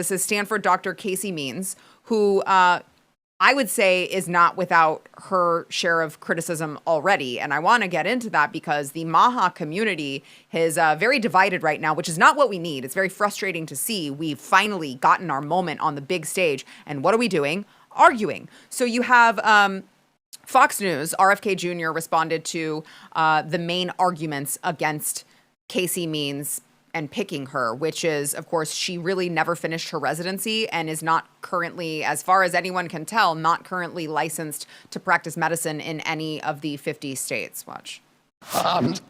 This is Stanford Dr. Casey Means, who I would say is not without her share of criticism already. And I want to get into that because the MAHA community is very divided right now, which is not what we need. It's very frustrating to see. We've finally gotten our moment on the big stage. And what are we doing? Arguing. So you have Fox News, RFK Jr. responded to the main arguments against Casey Means and picking her, which is, of course, she really never finished her residency and is not currently, as far as anyone can tell, not currently licensed to practice medicine in any of the 50 states. Watch.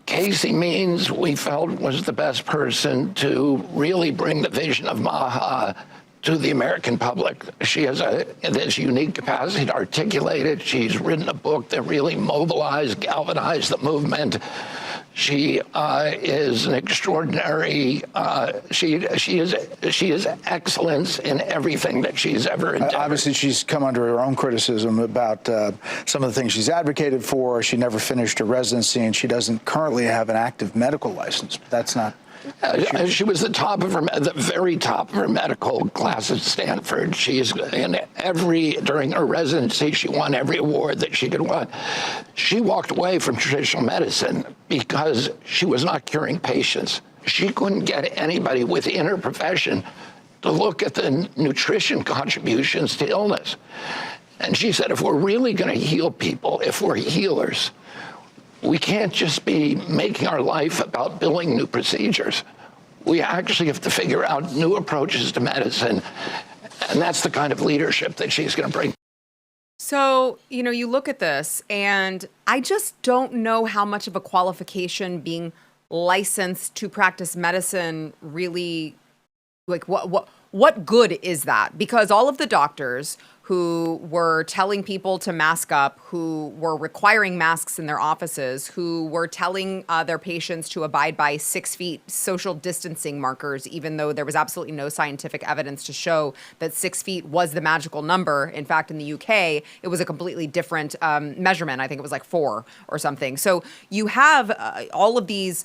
Casey Means, we felt, was the best person to really bring the vision of MAHA to the American public. She has this unique capacity to articulate it. She's written a book that really mobilized, galvanized the movement. She is an extraordinary. She is excellence in everything that she's ever endeavored. Obviously, she's come under her own criticism about some of the things she's advocated for. She never finished her residency, and she doesn't currently have an active medical license. That's not. She was the very top of her medical class at Stanford. She's during her residency, she won every award that she could win. She walked away from traditional medicine because she was not curing patients. She couldn't get anybody within her profession to look at the nutrition contributions to illness. And she said, if we're really going to heal people, if we're healers, we can't just be making our life about building new procedures. We actually have to figure out new approaches to medicine. And that's the kind of leadership that she's going to bring. So, you look at this, and I just don't know how much of a qualification being licensed to practice medicine really, like, what good is that? Because all of the doctors who were telling people to mask up, who were requiring masks in their offices, who were telling their patients to abide by 6 feet social distancing markers, even though there was absolutely no scientific evidence to show that 6 feet was the magical number. In fact, in the UK, it was a completely different measurement. I think it was like 4 or something. So you have all of these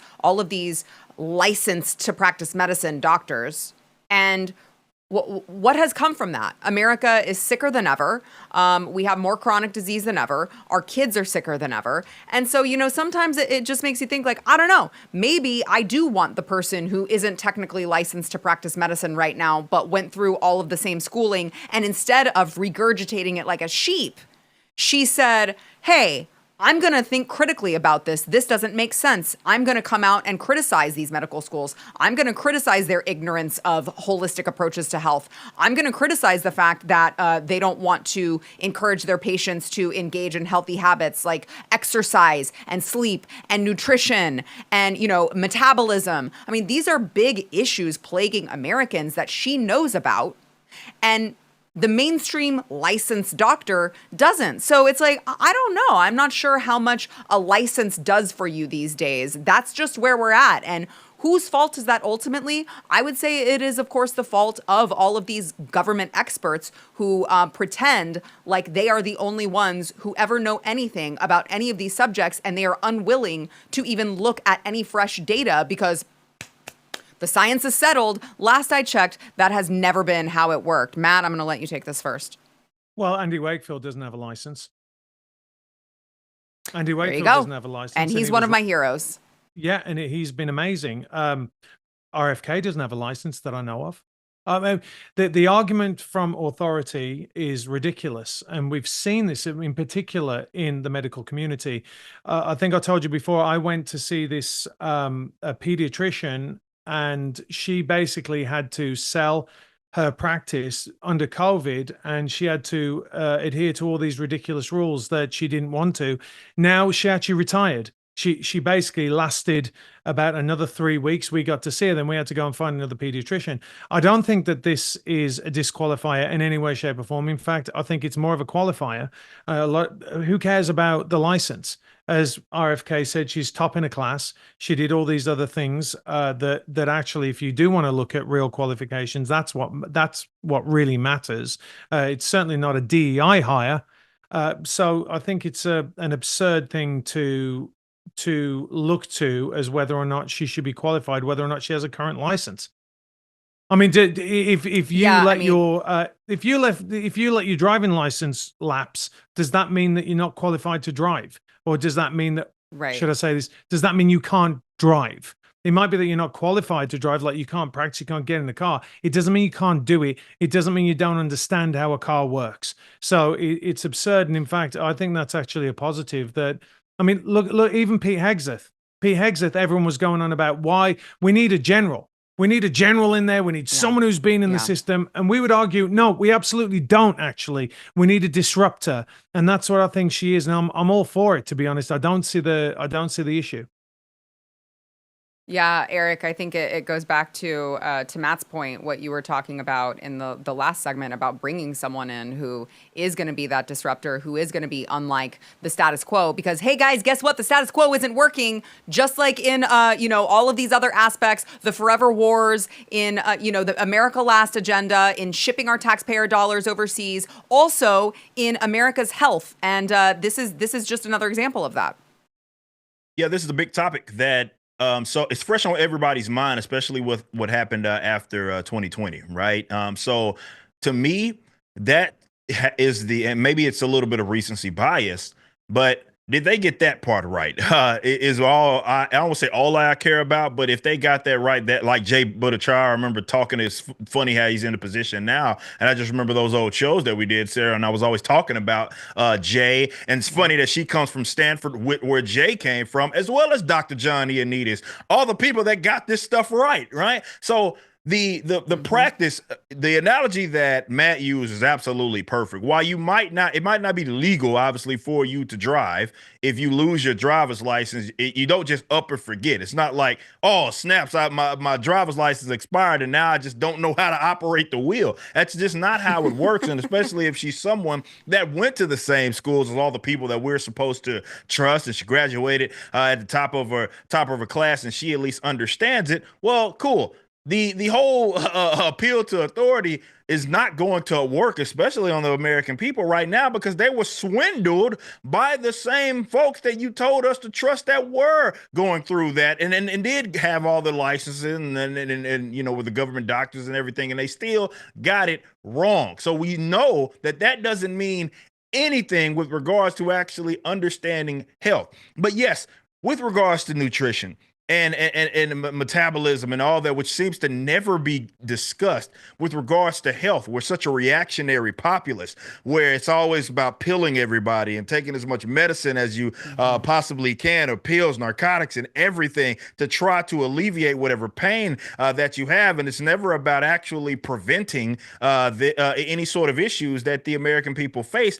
licensed to practice medicine doctors, and what has come from that? America is sicker than ever. We have more chronic disease than ever. Our kids are sicker than ever. And so, sometimes it just makes you think, like, I don't know, maybe I do want the person who isn't technically licensed to practice medicine right now, but went through all of the same schooling. And instead of regurgitating it like a sheep, she said, hey, I'm going to think critically about this. This doesn't make sense. I'm going to come out and criticize these medical schools. I'm going to criticize their ignorance of holistic approaches to health. I'm going to criticize the fact that they don't want to encourage their patients to engage in healthy habits like exercise and sleep and nutrition and, metabolism. I mean, these are big issues plaguing Americans that she knows about. And the mainstream licensed doctor doesn't. So it's like, I don't know. I'm not sure how much a license does for you these days. That's just where we're at. And whose fault is that ultimately? I would say it is, of course, the fault of all of these government experts who pretend like they are the only ones who ever know anything about any of these subjects, and they are unwilling to even look at any fresh data because the science is settled. Last I checked, that has never been how it worked. Matt, I'm going to let you take this first. Well, Andy Wakefield doesn't have a license. Andy There you Wakefield go. doesn't have a license. And he's one of my heroes. Yeah, and he's been amazing. RFK doesn't have a license that I know of. The argument from authority is ridiculous, and we've seen this in particular in the medical community. I think I told you before, I went to see this a pediatrician, and she basically had to sell her practice under COVID, and she had to adhere to all these ridiculous rules that she didn't want to. Now she actually retired. She basically lasted about another 3 weeks. We got to see her, then we had to go and find another pediatrician. I don't think that this is a disqualifier in any way, shape, or form. In fact, I think it's more of a qualifier. Who cares about the license? As RFK said, she's top in a class. She did all these other things that actually, if you do want to look at real qualifications, that's what really matters. It's certainly not a DEI hire. So I think it's an absurd thing to look to as whether or not she should be qualified, whether or not she has a current license. I mean, if you Yeah, I let mean- your if you let your driving license lapse, does that mean that you're not qualified to drive, or does that mean that? Right. Should I say this? Does that mean you can't drive? It might be that you're not qualified to drive, like you can't practice, you can't get in the car. It doesn't mean you can't do it. It doesn't mean you don't understand how a car works. So it's absurd. And in fact, I think that's actually a positive. That, I mean, look, even Pete Hegseth. Everyone was going on about why we need a general. We need a general in there. We need someone who's been in the system. And we would argue, no, we absolutely don't actually. We need a disruptor. And that's what I think she is. And I'm all for it, to be honest. I don't see the issue. Yeah, Eric, I think it goes back to Matt's point, what you were talking about in the last segment about bringing someone in who is going to be that disruptor, who is going to be unlike the status quo. Because, hey, guys, guess what? The status quo isn't working, just like in, all of these other aspects, the forever wars, in, the America Last agenda, in shipping our taxpayer dollars overseas, also in America's health. And this is just another example of that. Yeah, this is a big topic that so it's fresh on everybody's mind, especially with what happened after 2020, right? So to me, that is and maybe it's a little bit of recency bias, but did they get that part right? Is all I don't want to say all I care about, but if they got that right, that like Jay Buttigieg, I remember talking. It's funny how he's in the position now, and I just remember those old shows that we did, Sarah, and I was always talking about Jay. And it's funny that she comes from Stanford, where Jay came from, as well as Dr. John Ioannidis, all the people that got this stuff right. So the practice, the analogy that Matt used is absolutely perfect. While it might not be legal, obviously, for you to drive, if you lose your driver's license, you don't just up and forget. It's not like, oh, snaps, my driver's license expired and now I just don't know how to operate the wheel. That's just not how it works. And especially if she's someone that went to the same schools as all the people that we're supposed to trust, and she graduated at the top of her class, and she at least understands it. Well, cool. The whole appeal to authority is not going to work, especially on the American people right now, because they were swindled by the same folks that you told us to trust that were going through that and did have all the licenses and with the government doctors and everything, and they still got it wrong. So we know that doesn't mean anything with regards to actually understanding health. But yes, with regards to nutrition and metabolism and all that, which seems to never be discussed with regards to health. We're such a reactionary populace where it's always about pilling everybody and taking as much medicine as you possibly can, or pills, narcotics, and everything to try to alleviate whatever pain that you have. And it's never about actually preventing any sort of issues that the American people face,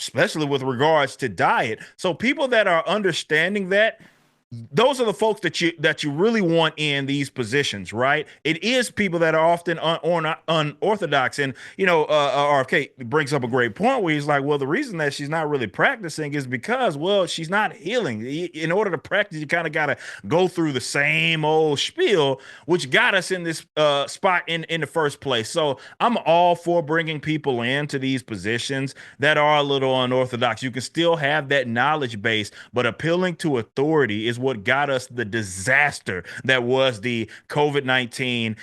especially with regards to diet. So people that are understanding that, those are the folks that you really want in these positions, right? It is people that are often unorthodox. And, RFK brings up a great point where he's like, well, the reason that she's not really practicing is because, well, she's not healing. In order to practice, you kind of got to go through the same old spiel, which got us in this spot in the first place. So I'm all for bringing people into these positions that are a little unorthodox. You can still have that knowledge base, but appealing to authority is what got us the disaster that was the COVID-19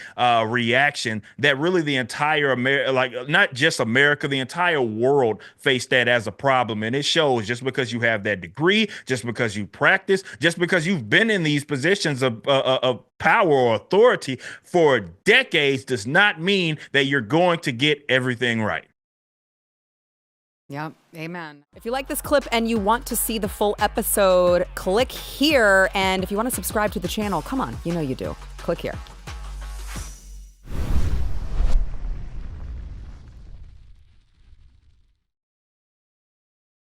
reaction, that really the entire not just America, the entire world faced that as a problem. And it shows, just because you have that degree, just because you practice, just because you've been in these positions of power or authority for decades, does not mean that you're going to get everything right. Yep. Amen. If you like this clip and you want to see the full episode, click here. And if you want to subscribe to the channel, come on, you know you do. Click here.